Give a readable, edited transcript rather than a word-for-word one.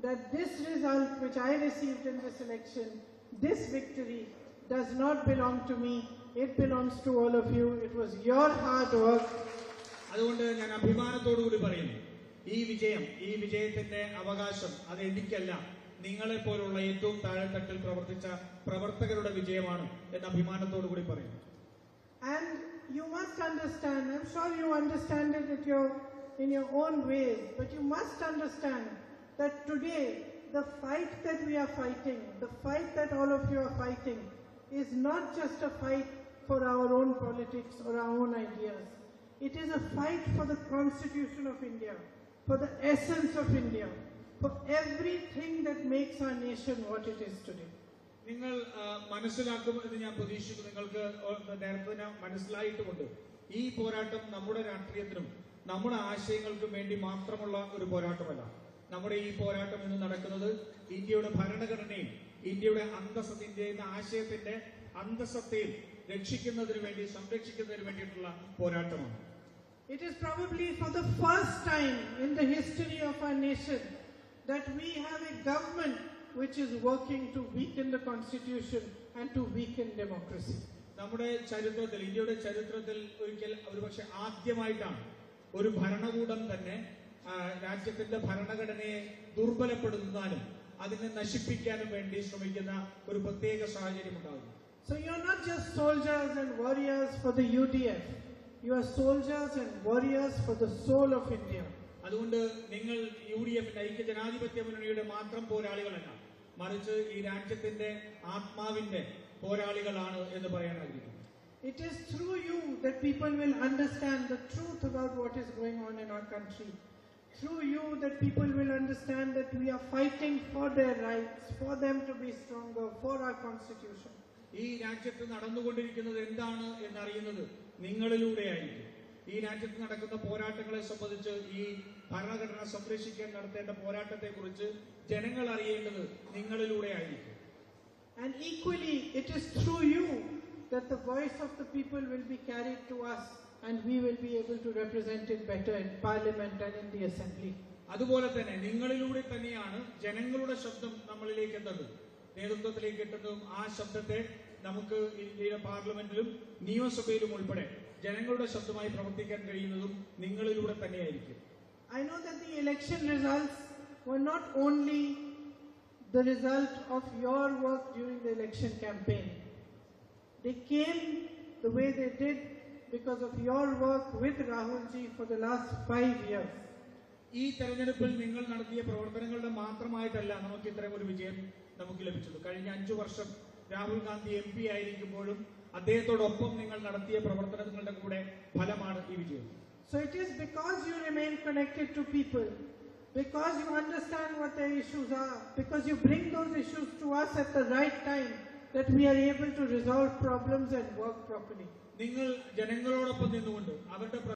that this result which I received in this election, this victory, does not belong to me. It belongs to all of you. It was your hard work. അതുകൊണ്ട് ഞാൻ അഭിമാനത്തോടുകൂടി പറയുന്നു, ഈ വിജയത്തിന്റെ അവകാശം അത് എനിക്കല്ല, നിങ്ങളെ പോലുള്ള ഏറ്റവും താഴെത്തട്ടിൽ പ്രവർത്തിച്ച പ്രവർത്തകരുടെ വിജയമാണ് എന്ന് അഭിമാനത്തോടുകൂടി പറയുന്നു. And you must understand, I'm sure you understand it in your own ways, but you must understand that today the fight that we are fighting, the fight that all of you are fighting, is not just a fight for our own politics or our own ideas. It is a fight for the Constitution of India, for the essence of India, for everything that makes our nation what it is today. നിങ്ങൾ മനസ്സിലാക്കുമെന്ന് ഞാൻ പ്രതീക്ഷിക്കുന്നു. നിങ്ങൾക്ക് നേരത്തെ മനസ്സിലായിട്ടുമുണ്ട്, ഈ പോരാട്ടം നമ്മുടെ രാഷ്ട്രീയത്തിനും നമ്മുടെ ആശയങ്ങൾക്കും വേണ്ടി മാത്രമുള്ള ഒരു പോരാട്ടമല്ല. നമ്മുടെ ഈ പോരാട്ടം ഇന്ന് നടക്കുന്നത് ഇന്ത്യയുടെ ഭരണഘടനയും ഇന്ത്യയുടെ ഇന്ത്യയുടെ ആശയത്തിന്റെ അന്തസ്സത്തെയും രക്ഷിക്കുന്നതിന് വേണ്ടി, സംരക്ഷിക്കുന്നതിന് വേണ്ടിയിട്ടുള്ള പോരാട്ടമാണ്. It is probably for the first time in the history of our nation that we have a government which is working to weaken the constitution and to weaken democracy. നമ്മുടെ ചരിത്രത്തിൽ, ഇന്ത്യയുടെ ചരിത്രത്തിൽ ഒരിക്കൽ ഒരുപക്ഷെ ആദ്യമായിട്ടാണ് ഒരു ഭരണകൂടം തന്നെ രാജ്യത്തിന്റെ ഭരണഘടനയെ ദുർബലപ്പെടുത്താനും അതിനെ നശിപ്പിക്കാനും വേണ്ടി ശ്രമിക്കുന്ന ഒരു പ്രത്യേക സാഹചര്യം ഉണ്ടാകുന്നു. So you are not just soldiers and warriors for the UDF. You are soldiers and warriors for the soul of India. അതുകൊണ്ട് നിങ്ങൾ UDF ഐക്യ ജനാധിപത്യ മുന്നണിയുടെ മാത്രം പോരാളികളല്ല, മറിച്ച് ഈ രാജ്യത്തിന്റെ ആത്മാവിന്റെ പോരാളികളാണ് എന്ന് പറയാൻ ആഗ്രഹിക്കുന്നു. It is through you that people will understand the truth about what is going on in our country. Through you that people will understand that we are fighting for their rights, for them to be stronger, for our constitution. ഈ രാജ്യത്ത് നടന്നുകൊണ്ടിരിക്കുന്നത് എന്താണ് എന്നറിയുന്നത് നിങ്ങളിലൂടെയായിരിക്കും. ഈ രാജ്യത്ത് നടക്കുന്ന പോരാട്ടങ്ങളെ സംബന്ധിച്ച്, ഈ ഭരണഘടന സംരക്ഷിക്കാൻ നടത്തേണ്ട പോരാട്ടത്തെ കുറിച്ച് ജനങ്ങൾ അറിയേണ്ടത് നിങ്ങളിലൂടെയായിരിക്കും. And equally, it is through you that the voice of the people will be carried to us and we will be able to represent it better in Parliament and in the Assembly. അതുപോലെ തന്നെ നിങ്ങളിലൂടെ തന്നെയാണ് ജനങ്ങളുടെ ശബ്ദം നമ്മളിലേക്ക് എത്തുന്നത്, നേതൃത്വത്തിലേക്ക് എത്തുന്നതും ആ ശബ്ദത്തെ നമുക്ക് ഇന്ത്യയുടെ പാർലമെന്റിലും നിയമസഭയിലും ഉൾപ്പെടെ ജനങ്ങളുടെ ശബ്ദമായി പ്രവർത്തിക്കാൻ കഴിയുന്നതും നിങ്ങളിലൂടെ തന്നെയായിരിക്കും. I know that the election results were not only the result of your work during the election campaign. They came the way they did because of your work with Rahul ji for the last 5 years. ഈ തെരഞ്ഞെടുപ്പിൽ നിങ്ങൾ നടത്തിയ പ്രവർത്തനങ്ങളുടെ മാത്രമായിട്ടല്ല നമുക്ക് ഇത്രയും ഒരു വിജയം നമുക്ക് ലഭിച്ചത്. കഴിഞ്ഞ 5 വർഷം രാഹുൽ ഗാന്ധി MP ആയിരിക്കുമ്പോഴും അദ്ദേഹത്തോടൊപ്പം നിങ്ങൾ നടത്തിയ പ്രവർത്തനങ്ങളുടെ കൂടെ ഫലമാണ് ഈ വിജയം. So it is because you remain connected to people, because you understand what their issues are, because you bring those issues to us at the right time, that we are able to resolve problems and work properly. നിങ്ങൾ ജനങ്ങളോടൊപ്പം നിന്നുകൊണ്ട് അവരുടെ